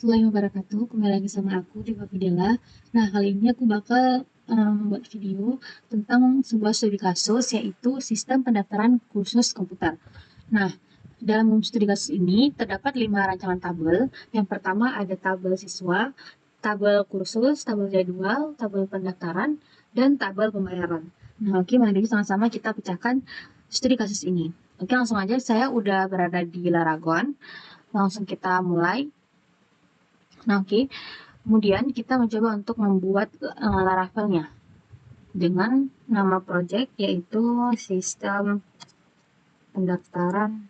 Warahmatullahi wabarakatuh. Kembali lagi sama aku, Diva Fidela. Nah, kali ini aku bakal membuat video tentang sebuah studi kasus, yaitu sistem pendaftaran kursus komputer. Nah, dalam studi kasus ini terdapat 5 rancangan tabel. Yang pertama ada tabel siswa, tabel kursus, tabel jadwal, tabel pendaftaran, dan tabel pembayaran. Nah, oke, mari sama-sama kita pecahkan studi kasus ini. Oke, langsung aja, saya udah berada di Laragon. Langsung kita mulai. Nah, oke. Kemudian kita mencoba untuk membuat Laravelnya dengan nama project yaitu sistem pendaftaran.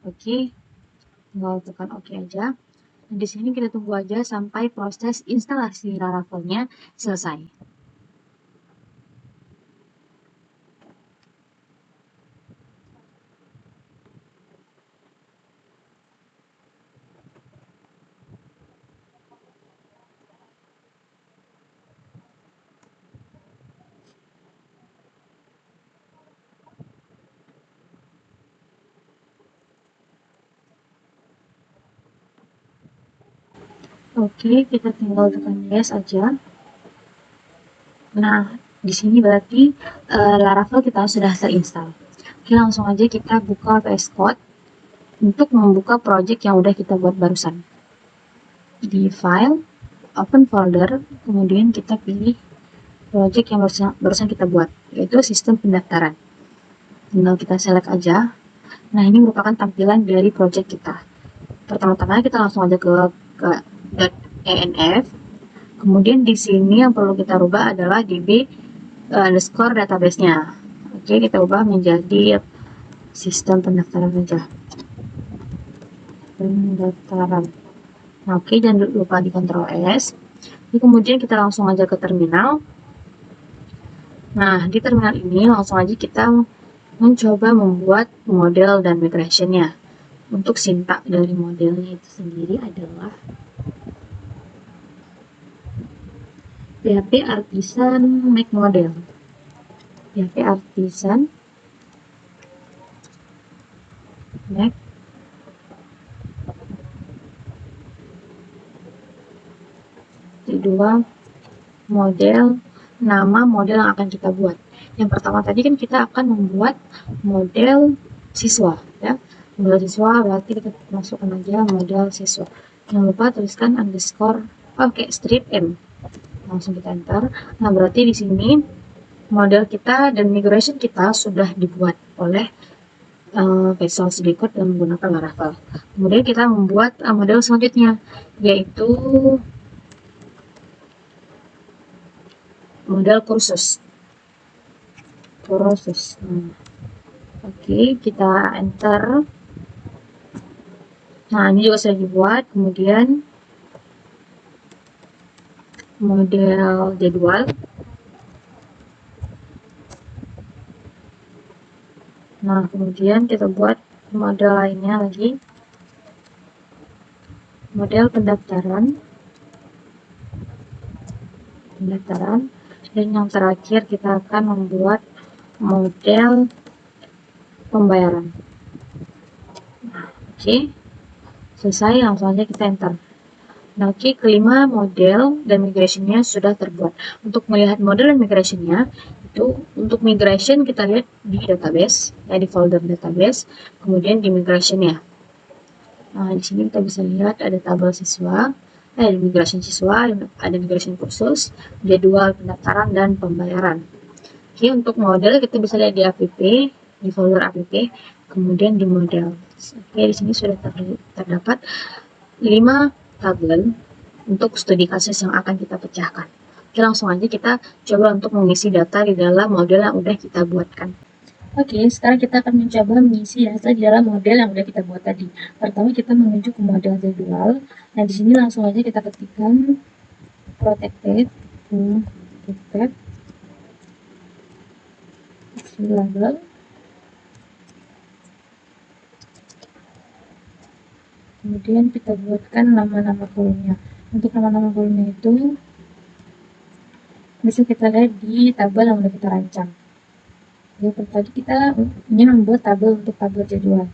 Oke. Tinggal tekan oke aja. Dan di sini kita tunggu aja sampai proses instalasi Laravelnya selesai. Oke, kita tinggal tekan yes aja. Nah, di sini berarti Laravel kita sudah terinstall. Oke, langsung aja kita buka VS Code untuk membuka project yang udah kita buat barusan. Di file, open folder, kemudian kita pilih project yang barusan kita buat, yaitu sistem pendaftaran. Tinggal kita select aja. Nah, ini merupakan tampilan dari project kita. Pertama-tama kita langsung aja ke .env. Kemudian di sini yang perlu kita rubah adalah db underscore database-nya. Oke, kita ubah menjadi sistem pendaftaran saja. Pendaftaran. Nah, oke, jangan lupa di Ctrl S. Jadi kemudian kita langsung aja ke terminal. Nah, di terminal ini langsung aja kita mencoba membuat model dan migration-nya. Untuk sintak dari modelnya itu sendiri adalah PHP Artisan Make Model. PHP Artisan Make kedua model, nama model yang akan kita buat. Yang pertama tadi kan kita akan membuat model siswa, ya. Model siswa berarti kita masukkan aja model siswa. Jangan lupa tuliskan underscore, oke, strip M. Langsung kita enter. Nah, berarti di sini model kita dan migration kita sudah dibuat oleh Visual Studio Code dengan menggunakan Laravel. Kemudian kita membuat model selanjutnya, yaitu model kursus. Oke, kita enter. Nah, ini juga sudah dibuat. Kemudian model jadwal. Nah, kemudian kita buat model lainnya lagi. Model pendaftaran. Dan yang terakhir kita akan membuat model pembayaran. Oke, selesai, langsung aja kita enter. Nah, oke, kelima model dan migration-nya sudah terbuat. Untuk melihat model dan migration-nya, itu untuk migration kita lihat di database, ya, di folder database, kemudian di migration-nya. Nah, di sini kita bisa lihat ada tabel siswa, ada migration siswa, ada migration kursus, jadwal pendaftaran, dan pembayaran. Oke, untuk model kita bisa lihat di app, di folder app, kemudian di model. Oke, di sini sudah terdapat 5 tabel untuk studi kasus yang akan kita pecahkan. Oke, langsung aja kita coba untuk mengisi data di dalam model yang udah kita buatkan. Oke, sekarang kita akan mencoba mengisi data di dalam model yang udah kita buat tadi. Pertama kita menuju ke model jadwal. Nah, di sini langsung aja kita ketikkan protected label. Kemudian kita buatkan nama-nama kolomnya. Untuk nama-nama kolomnya itu bisa kita lihat di tabel yang udah kita rancang. Ya, tadi kita ingin membuat tabel untuk tabel jadwal.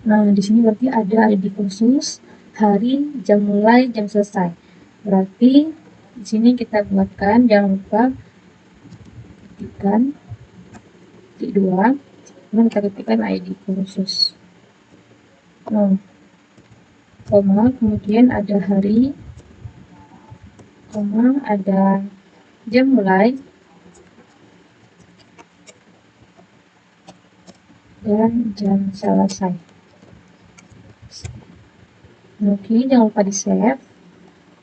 Nah, di sini berarti ada ID khusus, hari, jam mulai, jam selesai. Berarti di sini kita buatkan, jangan lupa ketikkan titik 2, kemudian kita ketikkan ID khusus. Nah, koma, kemudian ada hari, koma, ada jam mulai, dan jam selesai. Oke, jangan lupa di save.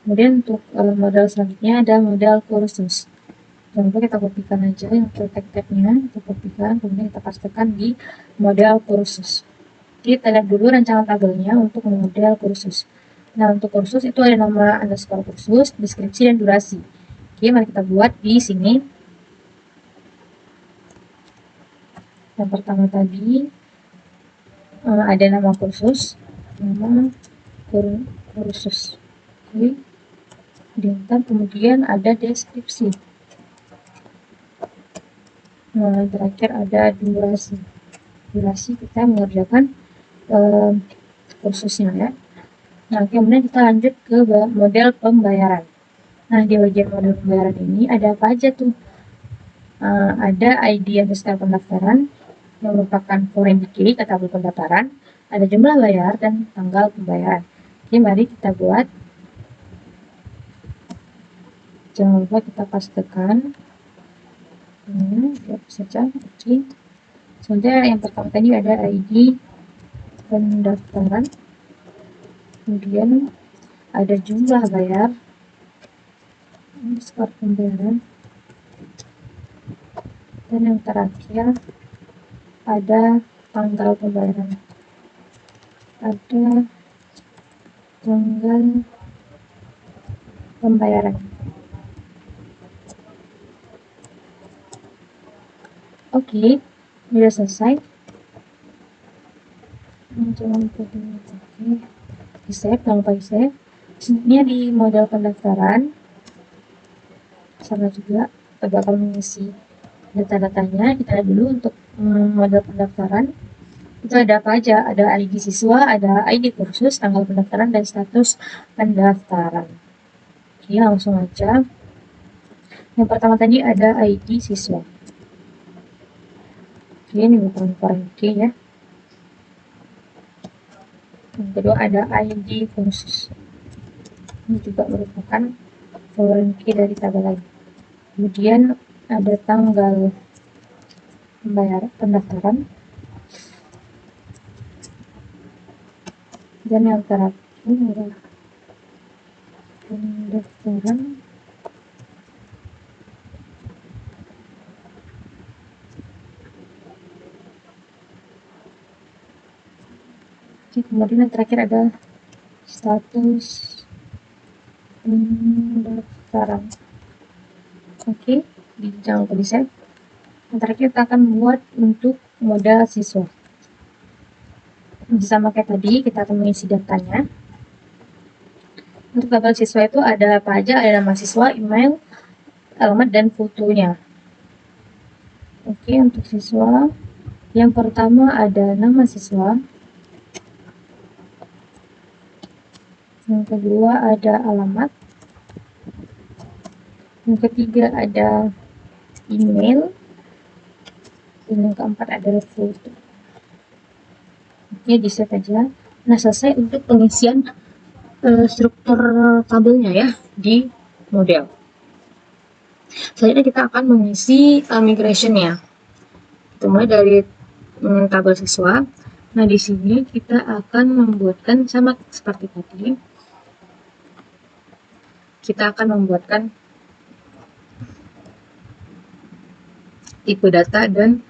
Kemudian untuk model selanjutnya ada model kursus. Jangan lupa kita kopikan aja yang tab-tabnya, kita kopikan, kemudian kita pastekan di model kursus. Kita lihat dulu rancangan tabelnya untuk model kursus. Nah, untuk kursus itu ada nama underscore kursus, deskripsi, dan durasi. Oke, mari kita buat di sini. Yang pertama tadi ada nama kursus, nama kursus. Oke, dan kemudian ada deskripsi. Nah, terakhir ada durasi. Durasi kita mengerjakan kursusnya ya. Nah, kemudian kita lanjut ke model pembayaran. Nah, di bagian model pembayaran ini ada apa aja tuh? Ada ID underscore pendaftaran yang merupakan foreign key ke tabel pendaftaran, ada jumlah bayar dan tanggal pembayaran. Oke, mari kita buat. Jangan lupa kita pastekan. Lihat saja. Oke. Selanjutnya yang pertama tadi ada ID pendaftaran, kemudian ada jumlah bayar, skor pembayaran, dan yang terakhir ada tanggal pembayaran. Ada tanggal pembayaran. Oke, sudah selesai. Jangan lupa di save, jangan lupa di save. Ini di model pendaftaran sama juga kita bakal mengisi data-datanya. Kita lihat dulu untuk model pendaftaran itu ada apa aja, ada ID siswa, ada ID kursus, tanggal pendaftaran, dan status pendaftaran. Oke, langsung aja. Yang pertama tadi ada ID siswa. Oke, ini bukan foreign key ya. Yang kedua ada ID kursus. Ini juga merupakan foreign key dari tabel lain. Kemudian ada tanggal pembayaran pendaftaran. Dan yang terakhir adalah pendaftaran kemudian yang terakhir ada status pendaftaran. Oke, jangan lupa di save. Yang terakhir kita akan membuat untuk modal siswa. Sama kayak tadi, kita akan mengisi datanya. Untuk tabel siswa itu ada apa aja? Ada nama siswa, email, alamat, dan fotonya. Oke, untuk siswa yang pertama ada nama siswa, yang kedua ada alamat, yang ketiga ada email, dan yang keempat adalah foto. Oke, di save aja. Nah, selesai untuk pengisian struktur tabelnya ya di model. Selanjutnya kita akan mengisi migration-nya. Mulai dari tabel siswa. Nah, di sini kita akan membuatkan sama seperti tadi. Kita akan membuatkan tipe data dan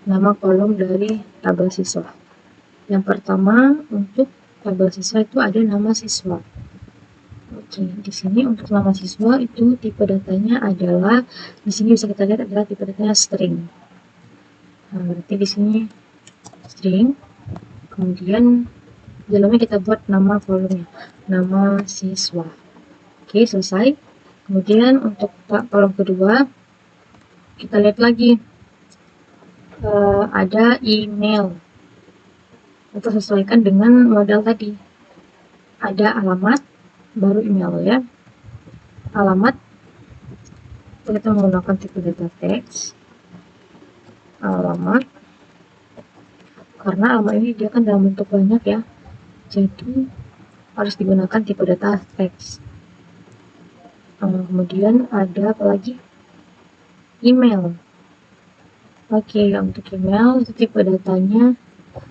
nama kolom dari tabel siswa. Yang pertama untuk tabel siswa itu ada nama siswa. Oke, di sini untuk nama siswa itu tipe datanya adalah, di sini bisa kita lihat adalah tipe datanya string. Nah, berarti di sini string. Kemudian dalamnya kita buat nama kolomnya, nama siswa. Oke, selesai. Kemudian untuk kolom kedua kita lihat lagi ada email. atau sesuaikan dengan model tadi. Ada alamat, baru email ya. Alamat kita menggunakan tipe data teks. Alamat, karena alamat ini dia kan dalam bentuk banyak ya, jadi harus digunakan tipe data teks. Kemudian ada apa lagi? Email. Oke, untuk email itu tipe datanya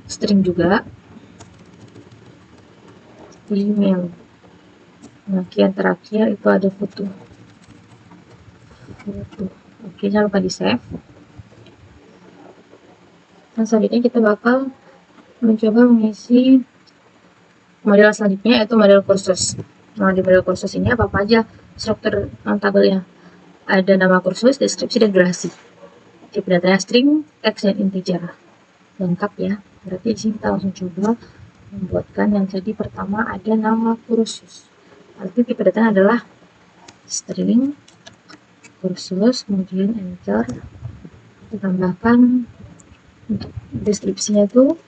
string juga. Email. Nah, yang terakhir itu ada foto. Oke, jangan lupa di save. Nah, selanjutnya kita bakal mencoba mengisi model selanjutnya, yaitu model kursus. Nah, di model kursus ini apa aja struktur tabelnya? Ada nama kursus, deskripsi, dan durasi. Tipe datanya string, text, dan integer. Lengkap ya. Berarti di sini kita langsung coba membuatkan yang jadi pertama ada nama kursus. Arti tipe datanya adalah string kursus, kemudian enter, ditambahkan untuk deskripsinya itu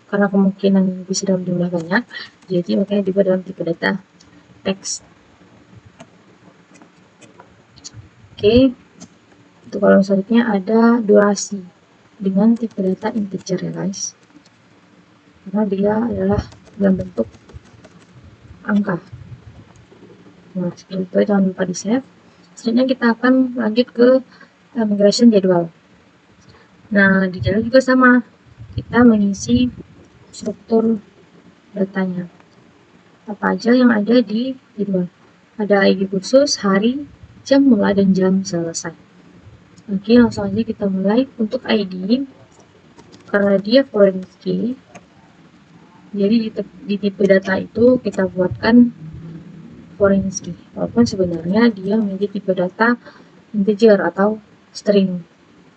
karena kemungkinan bisa dalam jumlah banyak, jadi makanya dibuat dalam tipe data teks. Oke, untuk kolom selanjutnya ada durasi dengan tipe data integer ya guys, karena dia adalah dalam bentuk angka. Nah, seperti itu, jangan lupa di save. Selanjutnya kita akan lanjut ke migration jadwal. Nah, di jadwal juga sama, kita mengisi struktur datanya. Apa aja yang ada di jadwal? Ada ID kursus, hari, jam mulai, dan jam selesai. Oke, langsung aja kita mulai. Untuk ID, karena dia foreign key, jadi di tipe data itu kita buatkan foreign key. Walaupun sebenarnya dia memiliki tipe data integer atau string.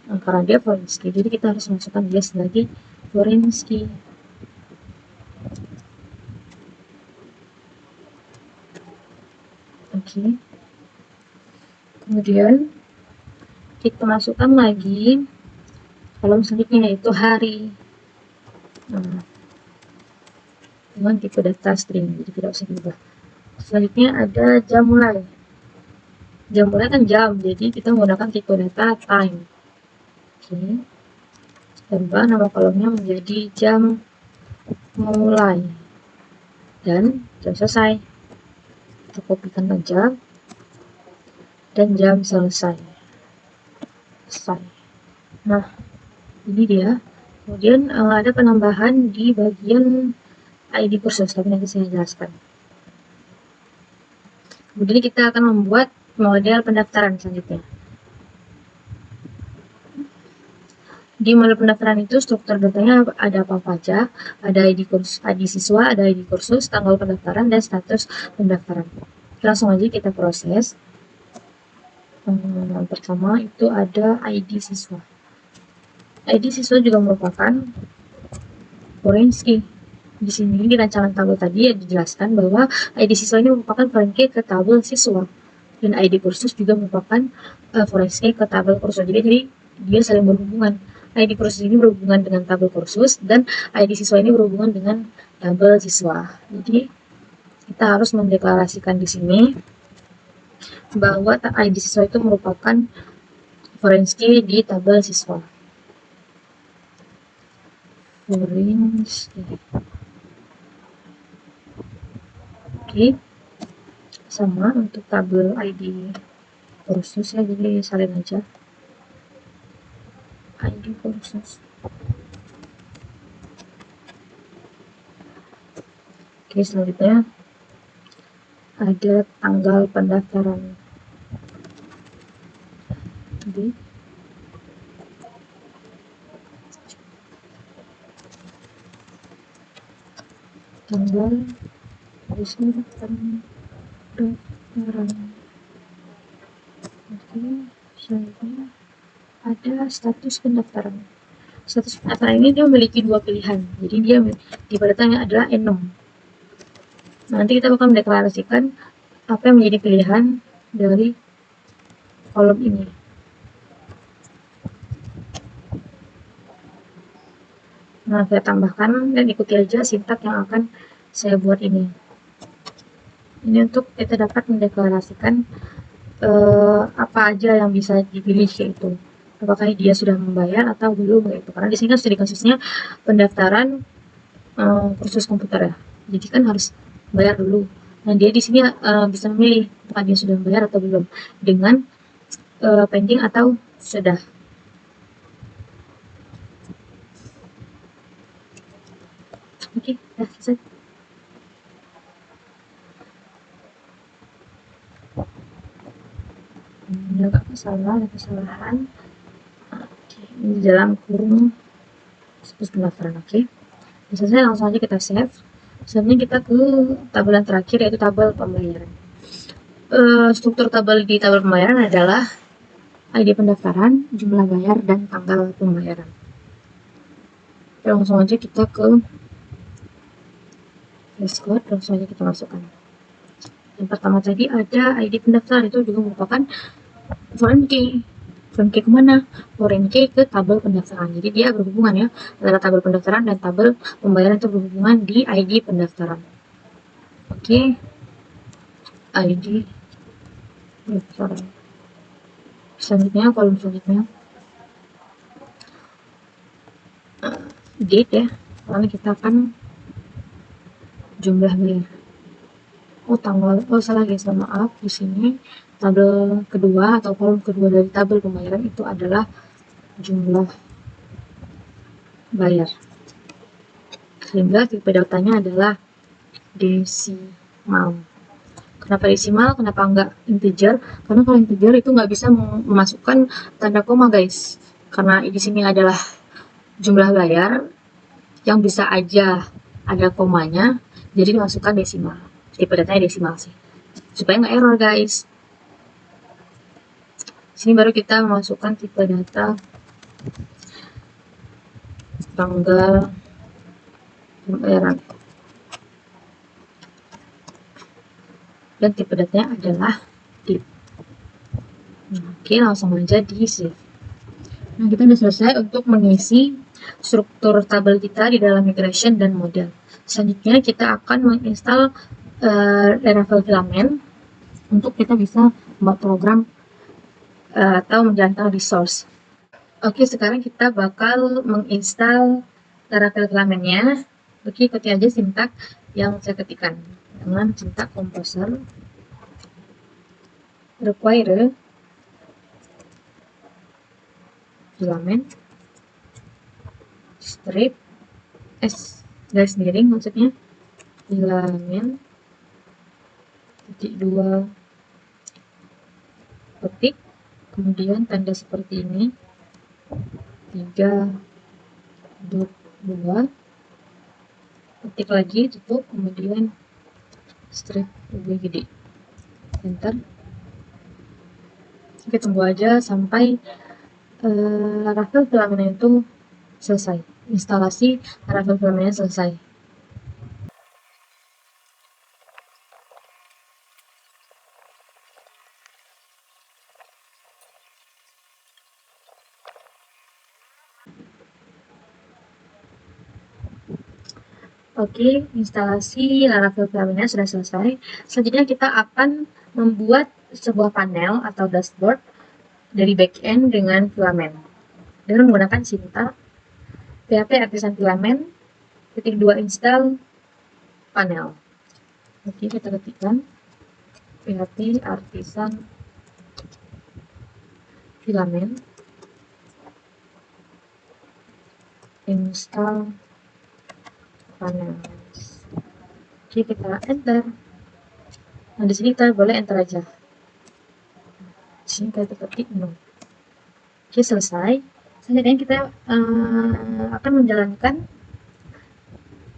Nah, karena dia foreign key, jadi kita harus masukkan dia sebagai foreign key. Oke. Kemudian kita masukkan lagi kolom selanjutnya, yaitu hari. Nah, dengan tipe data string, jadi tidak usah diubah. Selanjutnya ada jam mulai. Jam mulai kan jam, jadi kita menggunakan tipe data time. Oke. Ubah nama kolomnya menjadi jam mulai dan jam selesai. Kita kopikan aja, dan jam selesai. Nah, ini dia. Kemudian ada penambahan di bagian ID kursus, tapi nanti saya jelaskan. Kemudian kita akan membuat model pendaftaran selanjutnya. Di model pendaftaran itu struktur datanya ada apa aja? Ada ID kursus, ID siswa, ada ID kursus, tanggal pendaftaran, dan status pendaftaran. Langsung aja kita proses. Yang pertama itu ada ID siswa. ID siswa juga merupakan foreign key. Di sini di rancangan tabel tadi ya dijelaskan bahwa ID siswa ini merupakan foreign key ke tabel siswa, dan ID kursus juga merupakan foreign key ke tabel kursus. Jadi dia saling berhubungan. ID kursus ini berhubungan dengan tabel kursus, dan ID siswa ini berhubungan dengan tabel siswa. Jadi kita harus mendeklarasikan di sini bahwa ID siswa itu merupakan foreign key di tabel siswa. Foreign key. Oke, sama untuk tabel ID kursus ya, jadi salin aja ID kursus. Oke, selanjutnya ada tanggal pendaftaran. Jadi tanggal pendaftaran. Oke, selanjutnya ada status pendaftaran. Status pendaftaran ini dia memiliki dua pilihan, jadi dia tipe datanya adalah enum. Nanti kita akan mendeklarasikan apa yang menjadi pilihan dari kolom ini. Nah, saya tambahkan dan ikuti aja sintak yang akan saya buat ini. Ini untuk kita dapat mendeklarasikan apa aja yang bisa dipilih, yaitu apakah dia sudah membayar atau belum, gitu. Karena di sini kan studi kasusnya pendaftaran kursus komputer ya, jadi kan harus bayar dulu. Nah, dia di sini bisa memilih apakah dia sudah membayar atau belum dengan pending atau sudah. Oke, ya selesai. Agak ada kesalahan. Oke, ini di dalam kurung situs pendaftaran. Oke, selesai, langsung aja kita save. Selanjutnya kita ke tabel yang terakhir, yaitu tabel pembayaran. Struktur tabel di tabel pembayaran adalah ID pendaftaran, jumlah bayar, dan tanggal pembayaran. Langsung aja kita ke dashboard, langsung aja kita masukkan. Yang pertama tadi ada ID pendaftaran, itu juga merupakan foreign key. Foreign key kemana? Foreign key ke tabel pendaftaran. Jadi dia berhubungan ya, antara tabel pendaftaran dan tabel pembayaran itu berhubungan di ID pendaftaran. Oke, ID pendaftaran. Selanjutnya, kolom selanjutnya date ya, karena kita akan jumlah bayar. Tanggal, salah guys, maaf, di sini tabel kedua atau kolom kedua dari tabel pembayaran itu adalah jumlah bayar, sehingga tipe datanya adalah desimal. Kenapa desimal? Kenapa enggak integer? Karena kalau integer itu nggak bisa memasukkan tanda koma guys, karena di sini adalah jumlah bayar yang bisa aja ada komanya, jadi dimasukkan desimal. Tipe datanya desimal sih, supaya nggak error guys. Sini baru kita memasukkan tipe data tanggal pembayaran, dan tipe datanya adalah tip. Oke, langsung aja di save. Nah, kita sudah selesai untuk mengisi struktur tabel kita di dalam migration dan model. Selanjutnya kita akan menginstal Laravel filament untuk kita bisa membuat program atau menjalankan resource. Oke, sekarang kita bakal menginstal Laravel filamentnya. Oke, ikuti aja sintak yang saya ketikkan dengan sintak composer require filament strip s garis miring, maksudnya filament titik 2 petik, kemudian tanda seperti ini 3.2 petik lagi, tutup, kemudian strip lebih gede, enter. Kita tunggu aja sampai Laravel filamentnya itu selesai, instalasi Laravel filamentnya selesai. Oke, instalasi Laravel filamentnya sudah selesai. Selanjutnya kita akan membuat sebuah panel atau dashboard dari backend dengan filament dengan menggunakan sintak php artisan filament _2 install panel. Oke, kita ketikkan php artisan filament install panel. Oke, kita enter. Nah, di sini kita boleh enter aja. Di sini kita ketik no. Oke, selesai. Selanjutnya kita akan menjalankan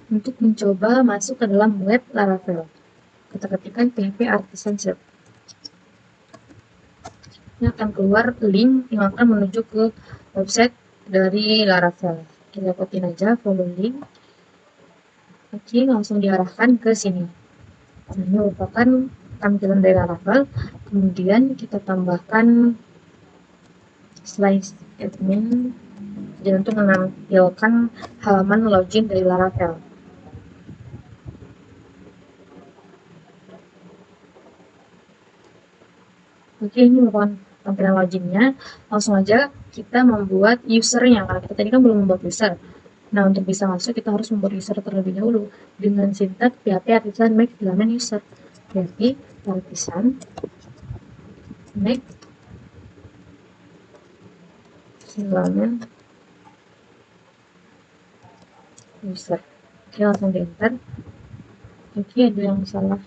untuk mencoba masuk ke dalam web Laravel. Kita ketikkan php artisan server. Ini akan keluar link yang akan menuju ke website dari Laravel. Kita ikutin aja, follow link. Oke, langsung diarahkan ke sini. Ini merupakan tampilan dari Laravel. Kemudian kita tambahkan slice admin dan untuk menampilkan halaman login dari Laravel. Oke, ini merupakan tampilan loginnya. Langsung aja kita membuat usernya, karena kita tadi kan belum membuat user. Nah, untuk bisa masuk kita harus membuat user terlebih dahulu dengan sintak php artisan make filament user. php artisan make filament user. Oke, langsung di enter. Oke, ada yang salah.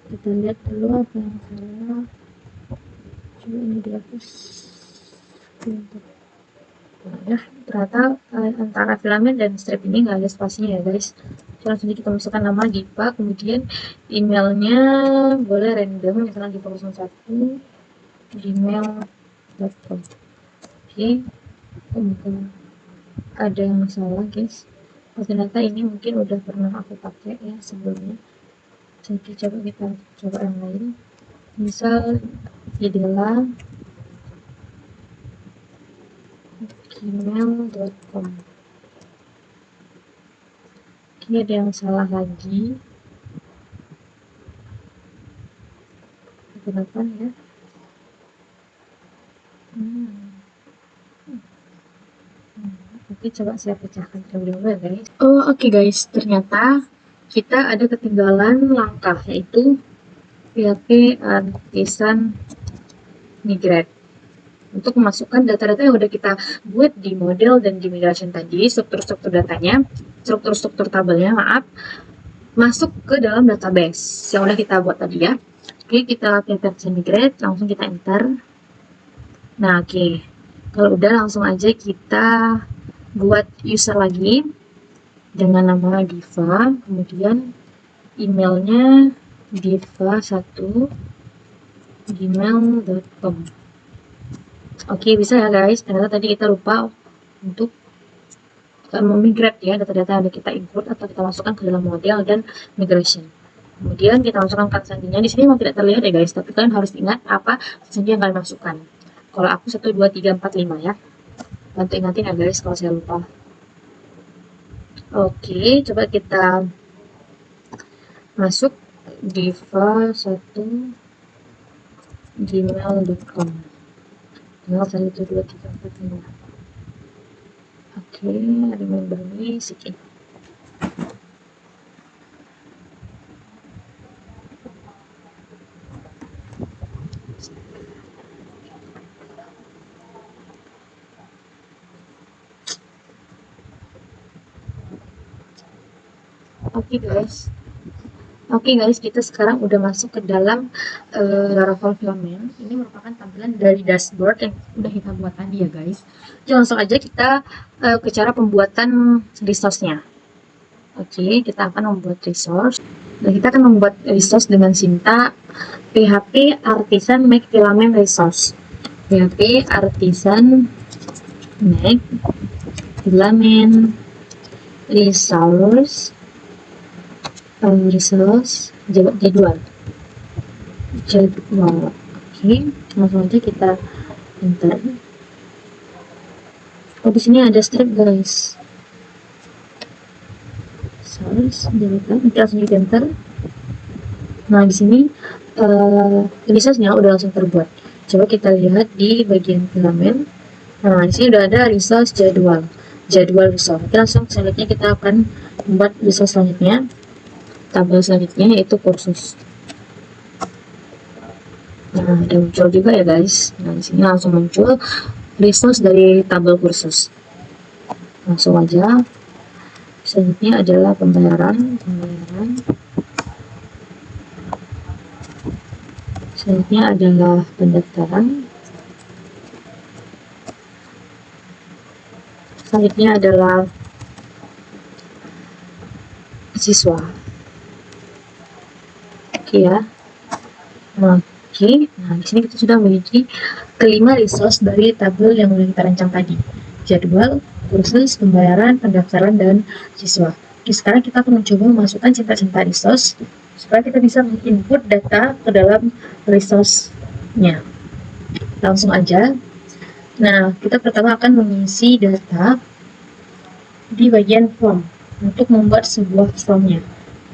Kita lihat dulu apa yang salah. Coba ini dihapus. Nah, ya, ternyata antara filament dan strip ini nggak ada spasinya ya guys. So, langsung kita masukkan nama Diva, kemudian emailnya boleh random, misalnya diva01 gmail.com. Oke, mungkin ada yang salah guys. Ternyata ini mungkin udah pernah aku pakai ya sebelumnya. Jadi coba kita coba yang lain. Misal Idela gmail.com. Oke, ada yang salah lagi. Kenapa ya? Oke, coba saya pecahkan terlebih dahulu ya guys. Oke guys, ternyata kita ada ketinggalan langkah, yaitu PHP artisan migrate. Untuk memasukkan data-data yang udah kita buat di model dan di migration tadi, struktur-struktur datanya, struktur-struktur tabelnya, maaf, masuk ke dalam database yang udah kita buat tadi ya. Oke, kita PHP artisan migrate, langsung kita enter. Nah, oke. Kalau udah, langsung aja kita buat user lagi dengan nama Diva, kemudian emailnya diva1 gmail.com. Oke, bisa ya guys. Ternyata tadi kita lupa untuk memigrate ya data-data yang kita import atau kita masukkan ke dalam model dan migration. Kemudian kita masukkan kata sandinya. Di sini memang tidak terlihat ya guys, tapi kalian harus ingat apa sandi yang kalian masukkan. Kalau aku 1, 2, 3, 4, 5 ya. Bantu ingatin ya guys kalau saya lupa. Oke, coba kita masuk diva1 gmail.com. Tinggal 1, 2, 3, 4, 5. Oke, remember me sedikit. Oke guys, kita sekarang udah masuk ke dalam Laravel Filament. Ini merupakan tampilan dari dashboard yang udah kita buat tadi ya guys. Jadi langsung aja kita ke cara pembuatan resource-nya. Oke, kita akan membuat resource. Dan kita akan membuat resource dengan sintak PHP artisan make filament resource. PHP artisan make filament resource jadwal. Oke, langsung aja kita enter. Di sini ada strip guys. Source jadwal, kita langsung di enter. Nah, di sini resource-nya udah langsung terbuat. Coba kita lihat di bagian filament. Nah, di sini udah ada resource jadwal resource. Oke, langsung selanjutnya kita akan membuat resource selanjutnya. Tabel selanjutnya yaitu kursus. Nah, ada muncul juga ya guys. Nah, di sini langsung muncul resource dari tabel kursus. Langsung aja. Selanjutnya adalah pembayaran. Selanjutnya adalah pendaftaran. Selanjutnya adalah siswa. Oke ya. Oke. Nah, di sini kita sudah memiliki kelima resource dari tabel yang sudah kita rancang tadi. Jadwal, kursus, pembayaran, pendaftaran, dan siswa. Oke, sekarang kita akan mencoba memasukkan cinta-cinta resource supaya kita bisa input data ke dalam resource-nya. Langsung aja. Nah, kita pertama akan mengisi data di bagian form untuk membuat sebuah formnya.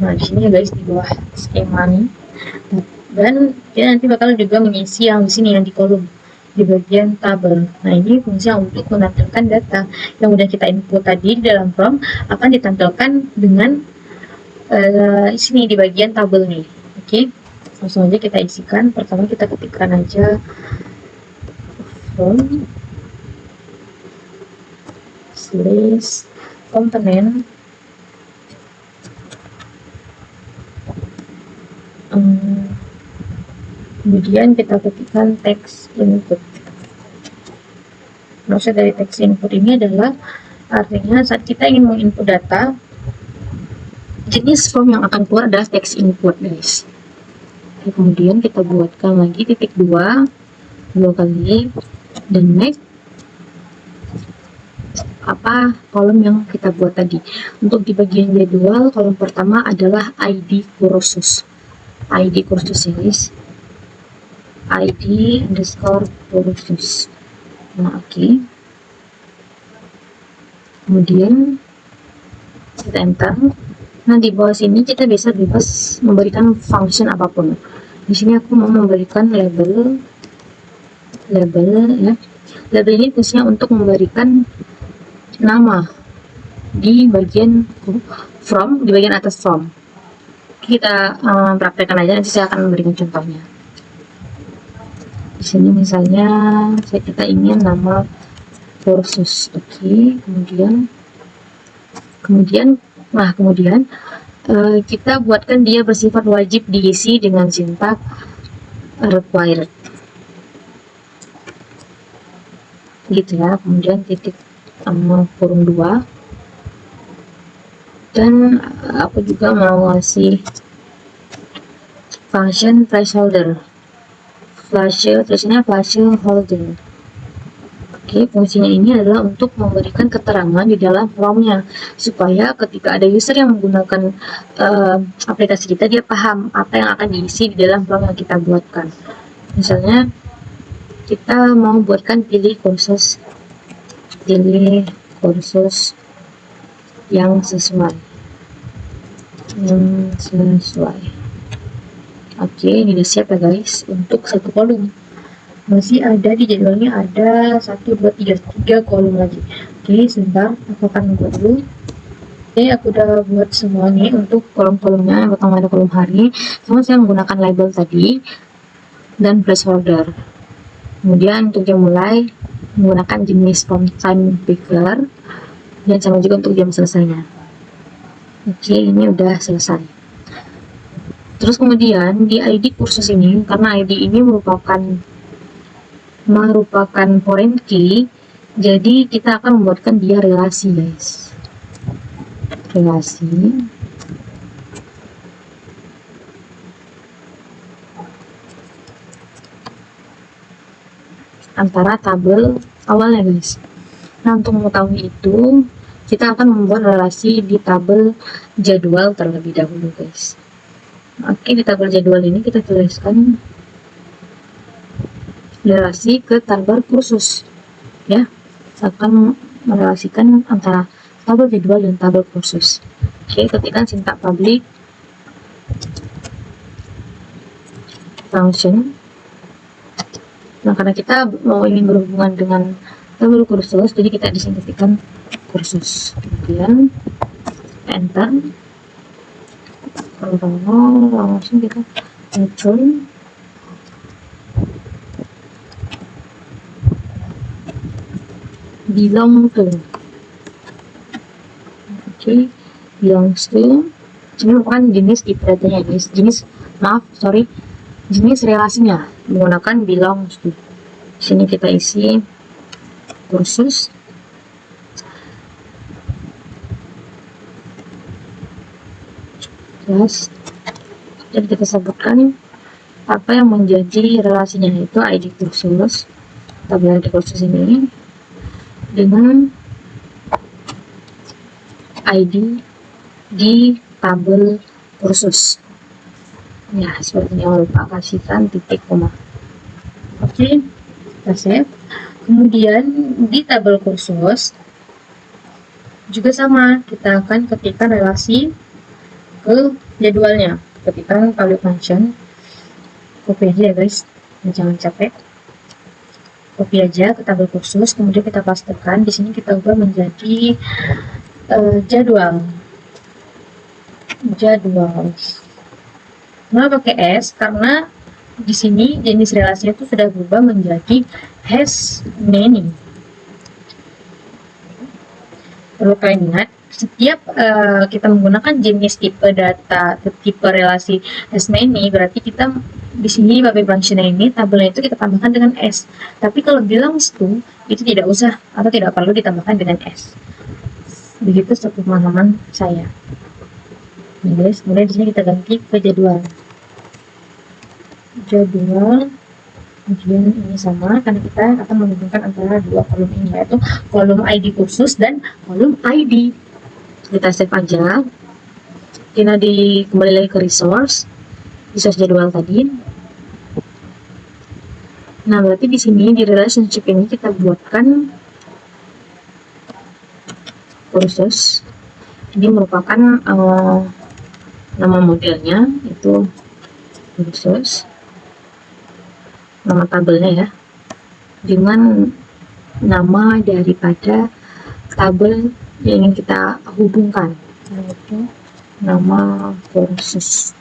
Nah, di sini guys di bawah skema nih. Dan kita nanti bakal juga mengisi yang di sini yang di kolom di bagian tabel. Nah, ini fungsi untuk menampilkan data yang udah kita input tadi di dalam form akan ditampilkan dengan sini di bagian tabel nih. Oke, langsung aja kita isikan. Pertama kita ketikkan aja form slash komponen kemudian kita ketikkan text input. Maksud dari text input ini adalah artinya saat kita ingin menginput data, jenis form yang akan keluar adalah text input guys. Oke, kemudian kita buatkan lagi titik dua kali dan next apa kolom yang kita buat tadi. Untuk di bagian jadwal, kolom pertama adalah ID kursus. ID kursus ya guys. ID underscore kursus. Nah, oke. Kemudian kita enter. Nah, di bawah sini kita bisa bebas memberikan function apapun. Di sini aku mau memberikan label ya. Label ini fungsinya untuk memberikan nama di bagian from, di bagian atas from. Kita praktekkan aja, nanti saya akan memberikan contohnya. Di sini misalnya kita ingin nama kursus. Oke, kemudian kita buatkan dia bersifat wajib diisi dengan sintak required gitu ya. Kemudian titik kurung 2, dan aku juga mau ngasih function placeholder, tulisannya placeholder. Oke, fungsinya ini adalah untuk memberikan keterangan di dalam formnya supaya ketika ada user yang menggunakan aplikasi kita, dia paham apa yang akan diisi di dalam form yang kita buatkan. Misalnya kita mau buatkan pilih kursus yang sesuai. Oke, ini udah siap ya guys untuk satu kolom. Masih ada di jadwalnya ada 1, 2, 3 kolom lagi. Oke, sebentar aku akan buat dulu. Oke, aku udah buat semua nih untuk kolom-kolomnya. Yang pertama ada kolom hari, sama saya menggunakan label tadi dan placeholder. Kemudian untuk jam mulai menggunakan jenis form time picker, dan sama juga untuk jam selesainya. Oke, ini udah selesai. Terus kemudian di ID kursus ini, karena ID ini merupakan foreign key, jadi kita akan membuatkan dia relasi guys. Relasi antara tabel awalnya guys. Nah, untuk mengetahui itu kita akan membuat relasi di tabel jadwal terlebih dahulu guys. Oke, di tabel jadwal ini kita tuliskan relasi ke tabel kursus ya, akan merelasikan antara tabel jadwal dan tabel kursus. Oke, ketikkan sintak public function. Nah, karena kita mau ingin berhubungan dengan tabel kursus, jadi kita disini ketikkan kursus, kemudian enter. Kalau langsung kita return belong to. Oke, belongs to ini merupakan jenis if datanya guys, jenis relasinya menggunakan belongs to. Sini kita isi kursus, dan kita sebutkan apa yang menjadi relasinya, yaitu ID kursus, tabel ID kursus ini dengan ID di tabel kursus. Ya, sepertinya lupa kasihkan titik koma. Oke, kita save. Kemudian di tabel kursus juga sama, kita akan ketikkan relasi ke jadwalnya. Ketikkan kali function, copy aja ya guys, jangan capek. Copy aja ke tabel kursus, kemudian kita pastekan. Di sini kita ubah menjadi jadwal. Kenapa pakai S? Karena di sini jenis relasinya itu sudah berubah menjadi has many. Perlu kalian ingat, setiap kita menggunakan jenis tipe data, tipe relasi has many, berarti kita di sini bubble function ini tabelnya itu kita tambahkan dengan S. Tapi kalau belongs to itu tidak usah atau tidak perlu ditambahkan dengan S. Begitu sepemahaman saya. Nah guys, kemudian di sini kita ganti ke jadwal. Kemudian ini sama, karena kita akan menghubungkan antara dua kolom ini, yaitu kolom ID kursus dan kolom ID. Kita save aja. Kita kembali lagi ke resource jadwal tadi. Nah, berarti di sini di relationship ini kita buatkan kursus. Ini merupakan nama modelnya itu kursus. Nama tabelnya ya, dengan nama daripada tabel yang ingin kita hubungkan, yaitu nama kursus.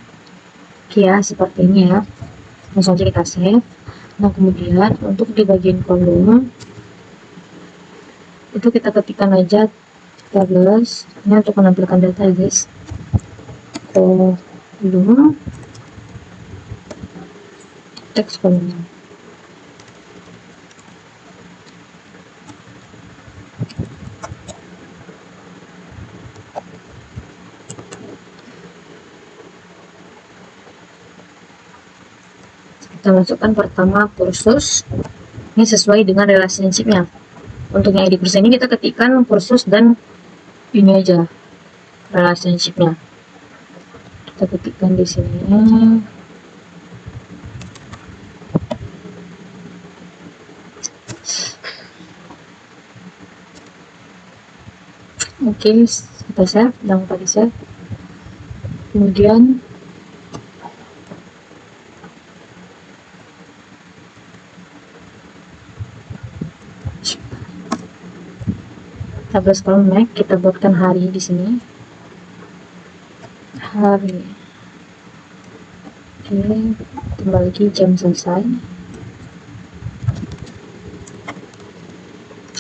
Oke ya, seperti ini ya. Langsung saja kita save. Nah, kemudian untuk di bagian kolom itu kita ketikkan aja tables ini untuk menampilkan data ya guys. Kolom teks kolom. Kita masukkan pertama kursus, ini sesuai dengan relationship-nya. Untuk yang ID kursus ini kita ketikkan kursus dan ini aja relationship-nya. Kita ketikkan di sini. Oke, kita save, jangan lupa di save. Kemudian tabel kolom naik, kita buatkan hari di sini. Hari. Oke, kembali lagi jam selesai.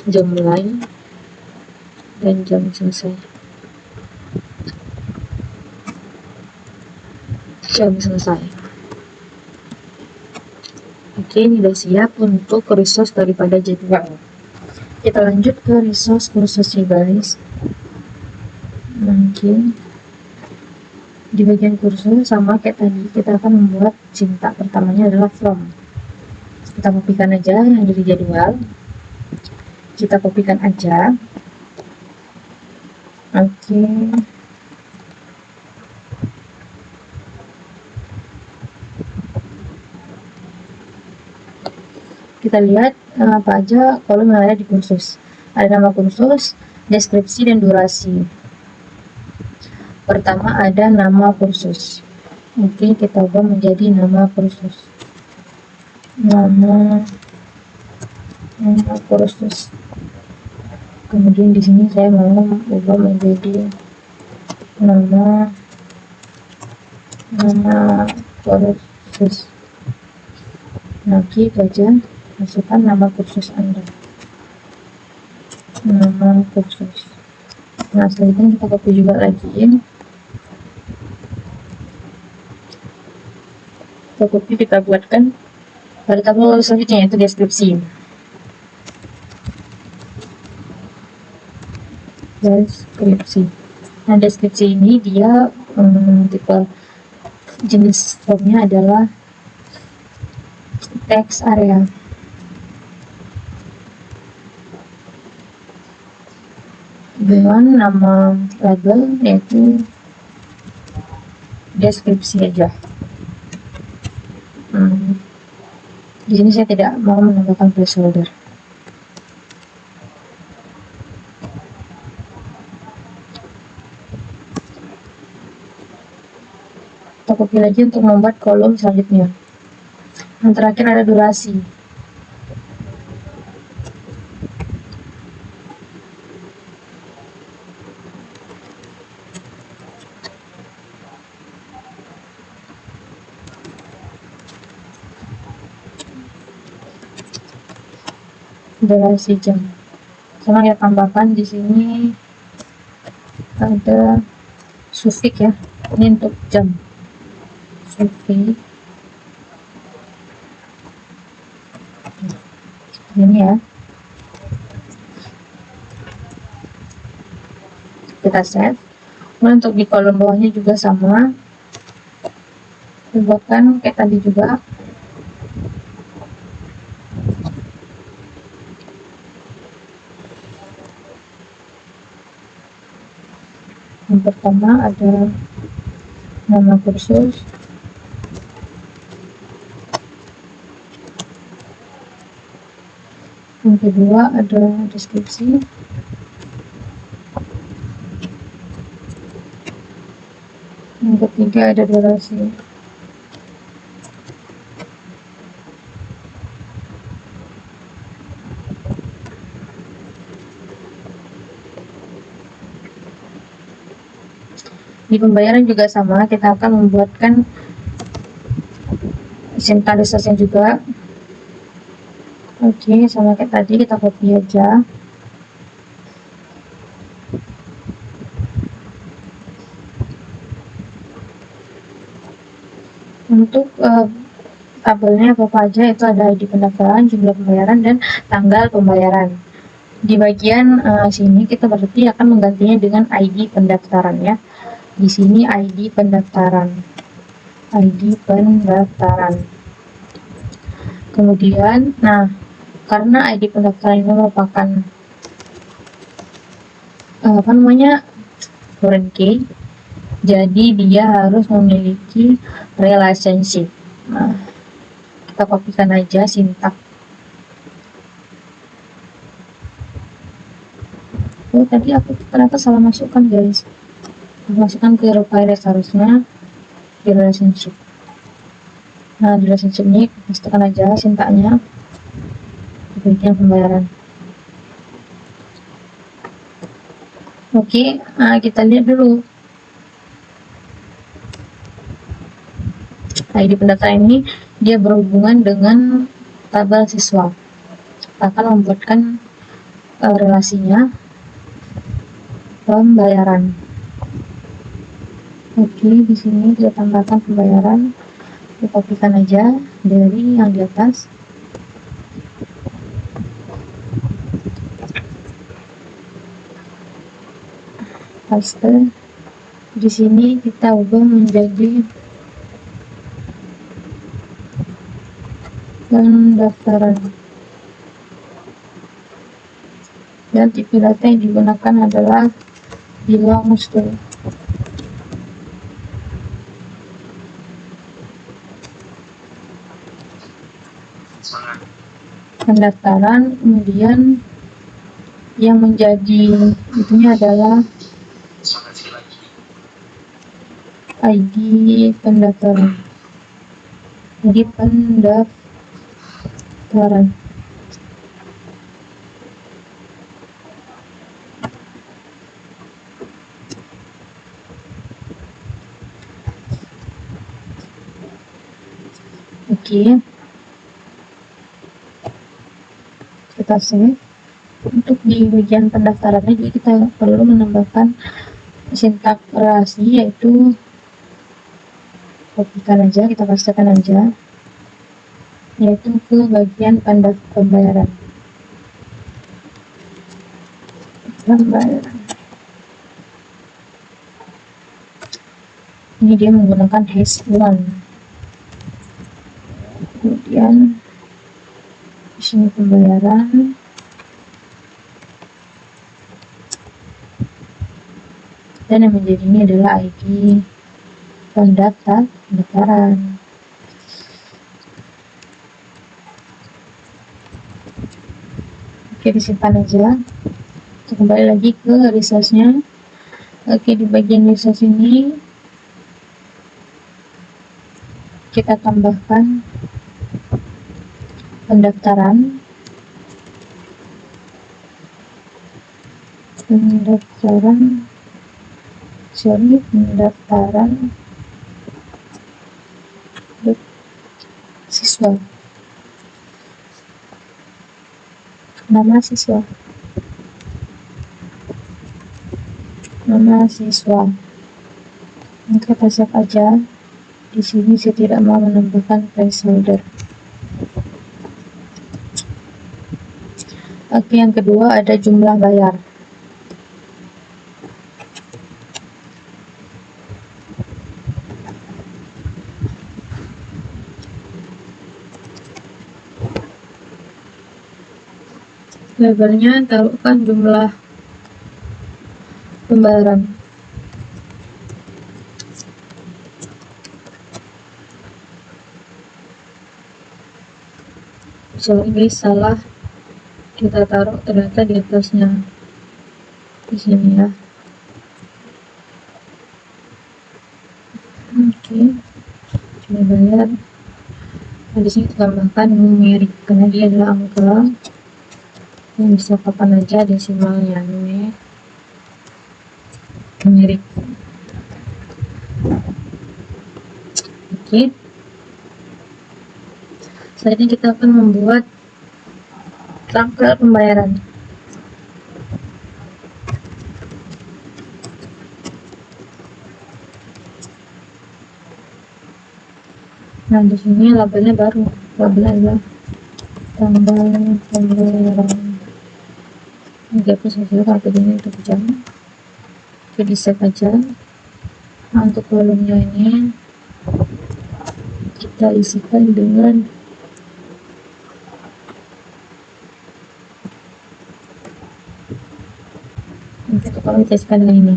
Jam mulai dan jam selesai. Jam selesai. Oke, ini sudah siap untuk resource daripada jadwal. Kita lanjut ke resource kursusnya guys. Oke, di bagian kursus sama kayak tadi, kita akan membuat sintak pertamanya adalah from. Kita kopikan aja yang dari jadwal, kita kopikan aja. Oke, kita lihat apa aja kolom yang ada di kursus. Ada nama kursus, deskripsi, dan durasi. Pertama ada nama kursus. Oke, kita ubah menjadi nama kursus. Nama kursus. Kemudian di sini saya mau ubah menjadi nama kursus. Nanti saja masukkan nama kursus Anda. Nama kursus. Nah, selanjutnya kita copy juga lagi. Kita copy, kita buatkan pada tabel selanjutnya, yaitu deskripsi. Nah, deskripsi ini dia tipe jenis formnya adalah text area. Dengan nama label yaitu deskripsi aja. Di sini saya tidak mau menambahkan placeholder. Kita copy lagi untuk membuat kolom selanjutnya. Yang terakhir ada durasi. Durasi jam. Sama kita tambahkan di sini ada suffix ya. Ini untuk jam. Suffix. Ini ya. Kita save. Kemudian untuk di kolom bawahnya juga sama. Buatkan kayak tadi juga. Yang pertama ada nama kursus, yang kedua ada deskripsi, yang ketiga ada durasi. Di pembayaran juga sama, kita akan membuatkan sintaktisnya juga. Oke, sama kayak tadi, kita copy aja. Untuk tabelnya apa aja, itu ada ID pendaftaran, jumlah pembayaran, dan tanggal pembayaran. Di bagian sini kita berarti akan menggantinya dengan ID pendaftaran ya. Di sini ID pendaftaran. Kemudian, nah, karena ID pendaftaran ini merupakan foreign key, jadi dia harus memiliki relationship. Nah, kita kopikan aja sintak. Oh, tadi aku ternyata salah masukkan, guys. Masukkan ke file seharusnya di relationship. Nah, di relationship ini pastikan aja sintaknya di bagian pembayaran. Oke, kita lihat dulu ID pendaftaran ini dia berhubungan dengan tabel siswa. Kita akan membuatkan relasinya pembayaran. Oke, di sini kita tambahkan pembayaran, kita kopikan aja dari yang di atas. Paste. Di sini kita ubah menjadi pendaftaran. Dan tipe data yang digunakan adalah belongs to. Pendaftaran, kemudian yang menjadi itunya adalah ID pendaftaran. Jadi pendaftaran. Oke. Kita save. Untuk di bagian pendaftarannya juga kita perlu menambahkan sintak relasi, yaitu kopikan aja, kita pastikan aja, yaitu ke bagian pembayaran. Ini dia menggunakan hash1. Kemudian di sini pembayaran. Dan yang menjadi ini adalah ID pendaftaran. Oke, disimpan aja. Kita kembali lagi ke resource-nya. Oke, di bagian resource ini kita tambahkan pendaftaran siswa, nama siswa. Kita save aja. Di sini saya tidak mau menambahkan placeholder. Oke, yang kedua ada jumlah bayar. Labelnya taruhkan jumlah pembayaran. Ini salah, kita taruh ternyata di atasnya, di sini ya. Oke, jumlah bayar. Nah, di sini tambahkan numerik karena dia adalah angka yang bisa kapan aja desimalnya, numerik. Oke. Selanjutnya kita akan membuat tanggal pembayaran. Nah, di sini labelnya baru, labelnya adalah tanggal pembayaran. Ini hapus saja kalau begini untuk jam. Oke, di save aja. Nah, untuk kolomnya ini kita isikan dengan kalau kita isikan dengan ini.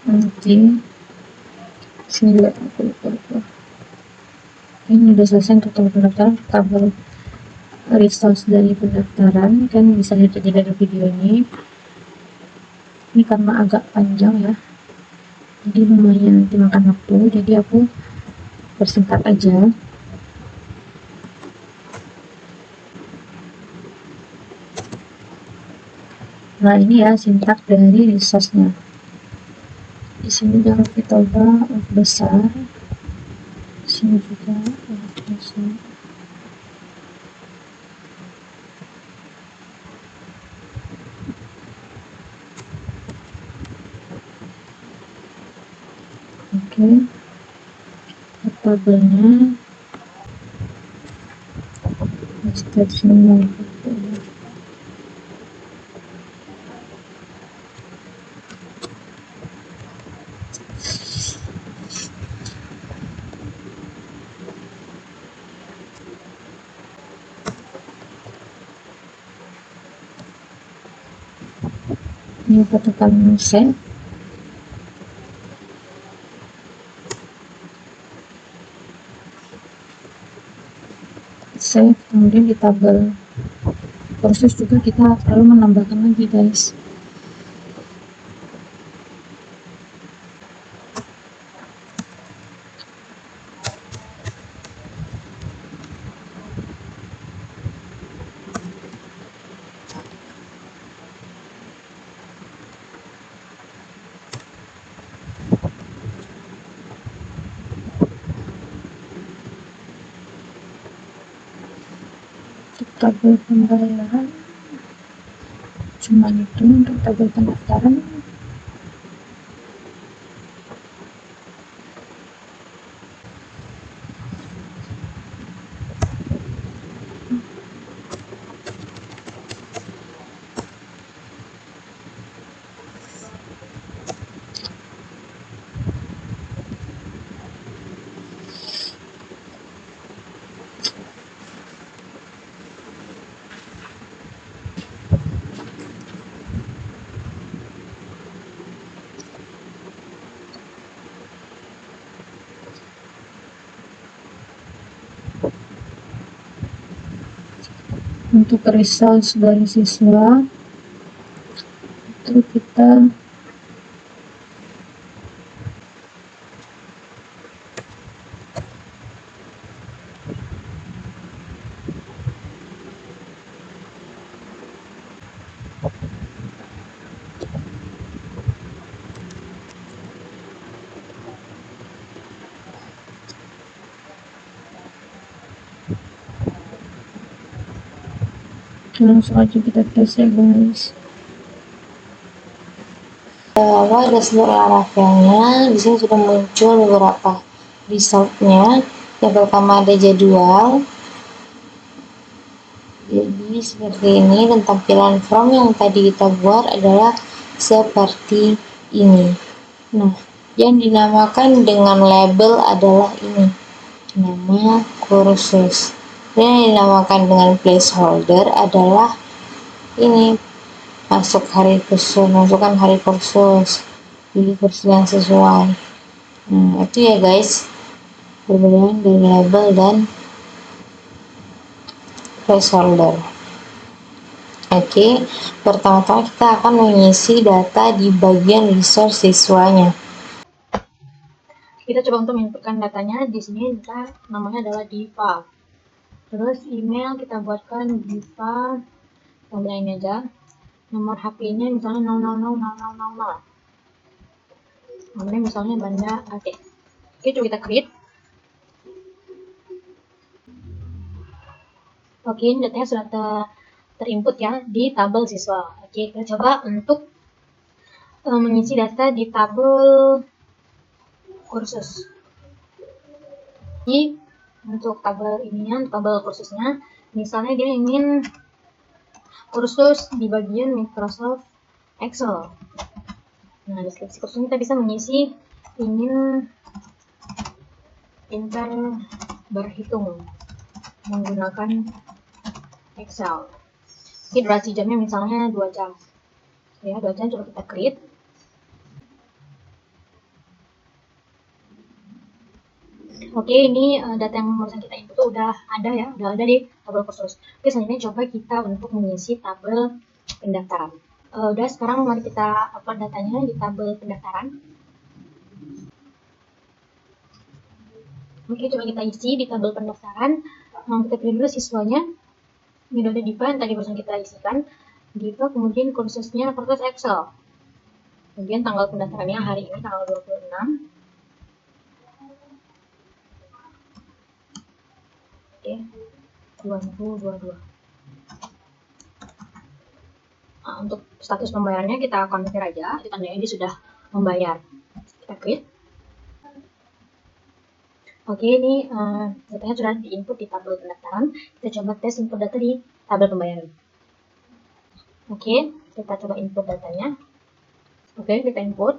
Oke, sini juga ini udah selesai untuk pendaftaran. Tabel resource dari pendaftaran kan bisa lihat aja dari video ini karena agak panjang ya, jadi lumayan nanti makan waktu, jadi aku persingkat aja. Nah, ini ya sintak dari resource-nya. Di sini jangan kita ubah besar, di sini juga besar. Oke, tabelnya kita sini. Ini kita tekan save. Kemudian di tabel proses juga kita perlu menambahkan lagi, guys. Tabel pembayaran cuma itu. Untuk tabel pendaftaran Untuk results dari siswa itu kita langsung aja kita tes ya guys. Ada seluruh rafelnya. Di sini sudah muncul beberapa resultnya. Yang pertama ada jadwal. Jadi seperti ini, dan tampilan form yang tadi kita buat adalah seperti ini. Nah, yang dinamakan dengan label adalah ini, nama kursus. Dan yang dinamakan dengan placeholder adalah ini, masukkan hari kursus, pilih kursus yang sesuai. Nah, itu ya guys, perbedaan dari label dan placeholder. Oke, pertama-tama kita akan mengisi data di bagian resource siswanya. Kita coba untuk menginputkan datanya. Di sini kita namanya adalah Diva. Terus email kita buatkan Diva, tambah ini aja. Nomor HP-nya misalnya 000000. Namanya misalnya Banda Oke, coba kita create. Oke, ini datanya sudah terinput ya di tabel siswa. Oke, kita coba untuk mengisi data di tabel kursus. Jadi untuk tabel ininya, tabel kursusnya, misalnya dia ingin kursus di bagian Microsoft Excel. Nah, deskripsi kursus kita bisa mengisi ingin pintar berhitung menggunakan Excel. Ini durasi jamnya misalnya 2 jam. Ya, 2 jam coba kita create. Oke, ini data yang barusan kita input udah ada ya, udah ada di tabel kursus. Oke, selanjutnya coba kita untuk mengisi tabel pendaftaran. Udah, sekarang mari kita upload datanya di tabel pendaftaran. Oke, coba kita isi di tabel pendaftaran. Kita pilih dulu siswanya. Ini udah ada Diva yang tadi barusan kita isikan. Diva, kemudian kursusnya kursus Excel. Kemudian tanggal pendaftarannya hari ini tanggal 26. Oke, 2022. Nah, untuk status pembayarannya kita konfirm aja, ditandai ini sudah membayar. Kita klik. Oke, ini datanya sudah diinput di tabel pendaftaran. Kita coba tes input data di tabel pembayaran. Oke, kita coba input datanya. Oke, kita input.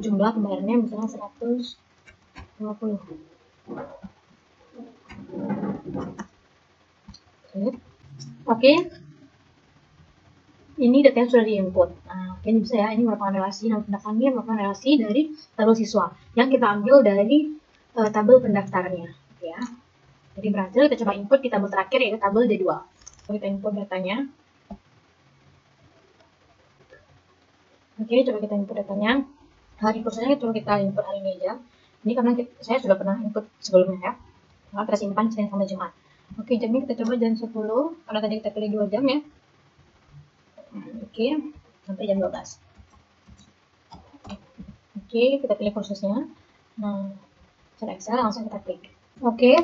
Jumlah pembayarannya misalnya 120. Oke. Ini datanya sudah diinput. Nah, ini bisa ya, ini merupakan relasi, nama pendaftarannya merupakan relasi dari tabel siswa yang kita ambil dari tabel pendaftarannya, ya. Jadi berhasil. Kita coba input di tabel terakhir, yaitu tabel jadwal. Kita input datanya. Oke, coba kita input datanya. Hari kursusnya coba kita input hari ini aja. Ini karena saya sudah pernah input sebelumnya ya. Nah, tersimpan Senin sampai Jumat. Oke, jamnya kita coba jam 10, karena tadi kita pilih 2 jam ya. Oke, sampai jam 12. Oke, kita pilih kursusnya. Nah, secara Excel langsung kita klik. Oke,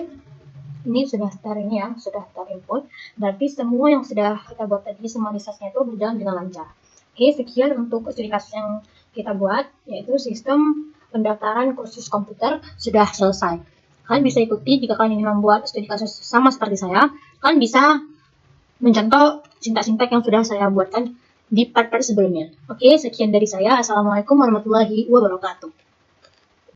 ini sudah ini ya, sudah terinput. Berarti semua yang sudah kita buat tadi, semua research-nya itu berjalan dengan lancar. Oke, sekian untuk studi kasus yang kita buat, yaitu sistem pendaftaran kursus komputer sudah selesai. Kalian bisa ikuti jika kalian ingin membuat studi kasus sama seperti saya. Kalian bisa mencontoh sintak-sintak yang sudah saya buatkan di part-part sebelumnya. Oke, sekian dari saya. Assalamualaikum warahmatullahi wabarakatuh.